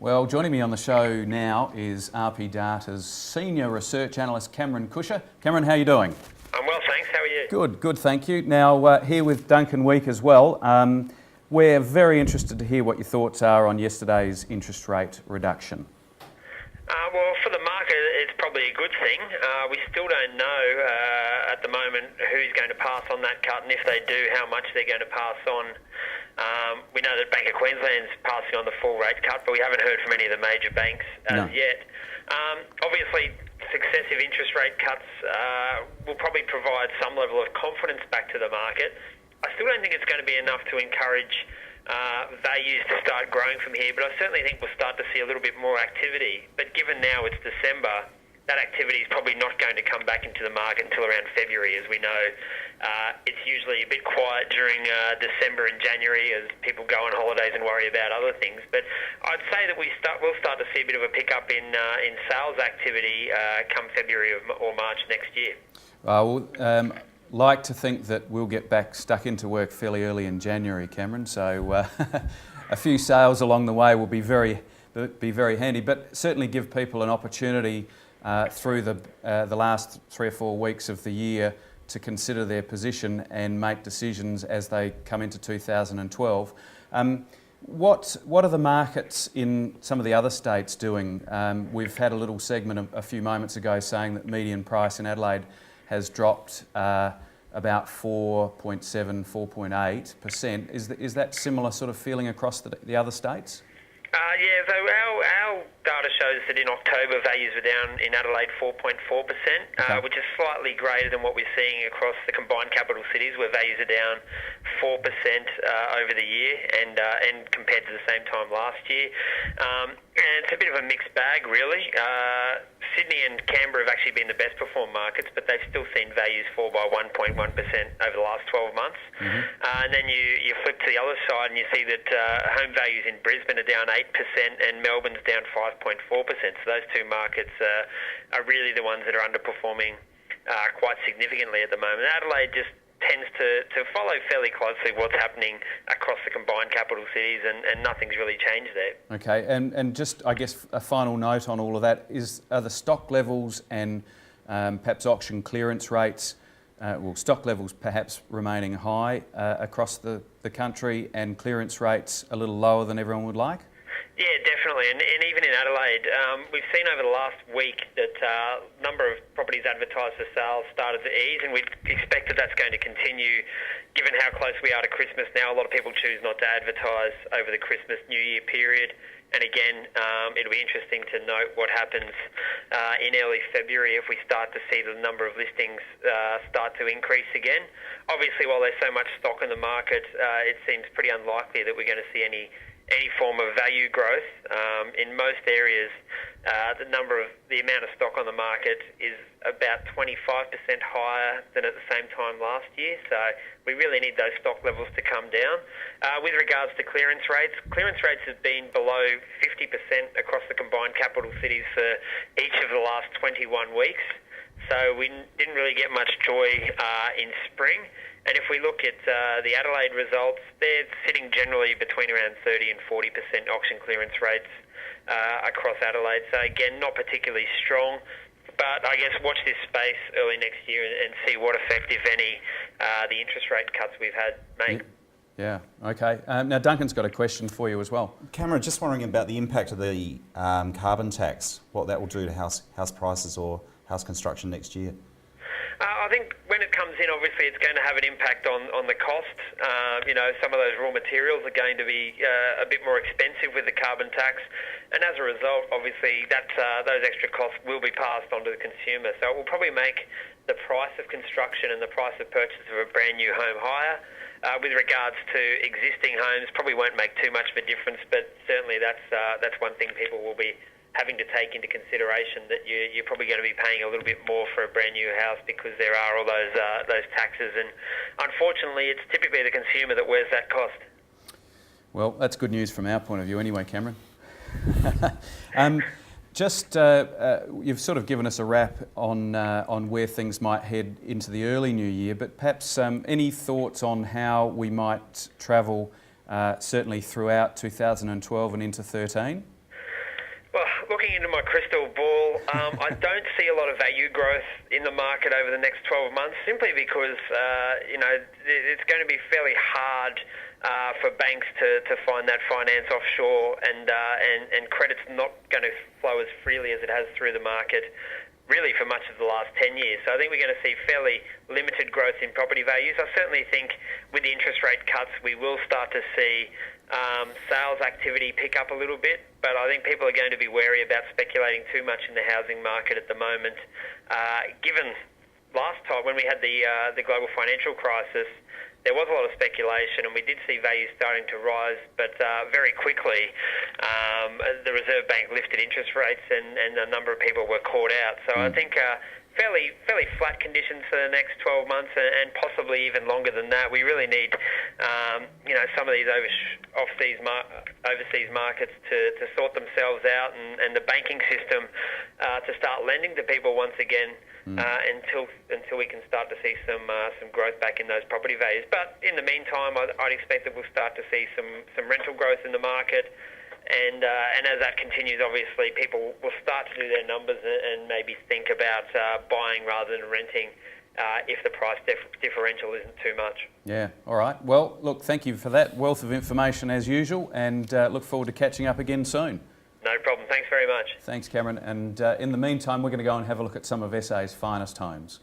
Well, joining me on the show now is RP Data's Senior Research Analyst Cameron Cusher. Cameron, how are you doing? I'm well, thanks. How are you? Good, thank you. Now, here with Duncan Week as well. We're very interested to hear what your thoughts are on yesterday's interest rate reduction. Well, for the market, it's probably a good thing. We still don't know at the moment who's going to pass on that cut, and if they do, how much they're going to pass on. We know that Bank of Queensland's passing on the full rate cut, but we haven't heard from any of the major banks as yet. Obviously, successive interest rate cuts will probably provide some level of confidence back to the market. I still don't think it's going to be enough to encourage values to start growing from here, but I certainly think we'll start to see a little bit more activity. But given now it's December, that activity is probably not going to come back into the market until around February. As we know, it's usually a bit quiet during December and January as people go on holidays and worry about other things. But I'd say that we'll start to see a bit of a pickup in sales activity come February or March next year. Like to think that we'll get back stuck into work fairly early in January, Cameron. So a few sales along the way will be very handy, but certainly give people an opportunity through the last 3 or 4 weeks of the year to consider their position and make decisions as they come into 2012. What are the markets in some of the other states doing? We've had a little segment a few moments ago saying that median price in Adelaide has dropped about 4.7%, 4.8%. Is that similar sort of feeling across the other states? Yeah, so our data shows that in October values were down in Adelaide 4.4%, which is slightly greater than what we're seeing across the combined capital cities, where values are down 4% over the year and compared to the same time last year. And it's a bit of a mixed bag, really. Sydney and Canberra have actually been the best performed markets, but they've still seen values fall by 1.1% over the last 12 months. And then you flip to the other side and you see that home values in Brisbane are down 8% and Melbourne's down 5.4%. So those two markets are really the ones that are underperforming quite significantly at the moment. Adelaide just tends to follow fairly closely what's happening across the combined capital cities, and nothing's really changed there. Okay, and just, I guess, a final note on all of that are the stock levels and perhaps auction clearance rates, stock levels perhaps remaining high across the country and clearance rates a little lower than everyone would like? Yeah, definitely, and even in Adelaide, we've seen over the last week that number of properties advertised for sales started to ease, and we expect that that's going to continue given how close we are to Christmas now. A lot of people choose not to advertise over the Christmas New Year period, and again, it'll be interesting to note what happens in early February if we start to see the number of listings start to increase again. Obviously, while there's so much stock in the market, it seems pretty unlikely that we're going to see any form of value growth. In most areas, the amount of stock on the market is about 25% higher than at the same time last year. So we really need those stock levels to come down. With regards to clearance rates have been below 50% across the combined capital cities for each of the last 21 weeks. So we didn't really get much joy in spring. And if we look at the Adelaide results, they're sitting generally between around 30 and 40% auction clearance rates across Adelaide. So again, not particularly strong. But I guess watch this space early next year and see what effect, if any, the interest rate cuts we've had make. Yeah, okay. Now Duncan's got a question for you as well. Cameron, just wondering about the impact of the carbon tax, what that will do to house prices or house construction next year. I think when it comes in, obviously it's going to have an impact on the cost. Some of those raw materials are going to be a bit more expensive with the carbon tax, and as a result, obviously those extra costs will be passed on to the consumer. So it will probably make the price of construction and the price of purchase of a brand new home higher. With regards to existing homes, probably won't make too much of a difference, but certainly that's one thing people will be having to take into consideration, that you're probably going to be paying a little bit more for a brand new house because there are all those taxes, and unfortunately it's typically the consumer that wears that cost. Well, that's good news from our point of view anyway, Cameron. You've sort of given us a wrap on where things might head into the early new year, but perhaps any thoughts on how we might travel certainly throughout 2012 and into 2013? looking into my crystal ball, I don't see a lot of value growth in the market over the next 12 months, simply because it's going to be fairly hard for banks to find that finance offshore, and credit's not going to flow as freely as it has through the market really for much of the last 10 years. So I think we're going to see fairly limited growth in property values. I certainly think with the interest rate cuts, we will start to see sales activity pick up a little bit, but I think people are going to be wary about speculating too much in the housing market at the moment. Given last time when we had the global financial crisis, there was a lot of speculation, and we did see values starting to rise, but very quickly the Reserve Bank lifted interest rates, and a number of people were caught out. So I think fairly flat conditions for the next 12 months, and possibly even longer than that. We really need some of these overseas markets to sort themselves out, and the banking system to start lending to people once again. Until we can start to see some growth back in those property values. But in the meantime, I'd expect that we'll start to see some rental growth in the market, and as that continues, obviously people will start to do their numbers and maybe think about buying rather than renting if the price differential isn't too much. Yeah, all right. Well, look, thank you for that wealth of information as usual, and look forward to catching up again soon. No problem. Thanks very much. Thanks, Cameron. And in the meantime, we're going to go and have a look at some of SA's finest homes.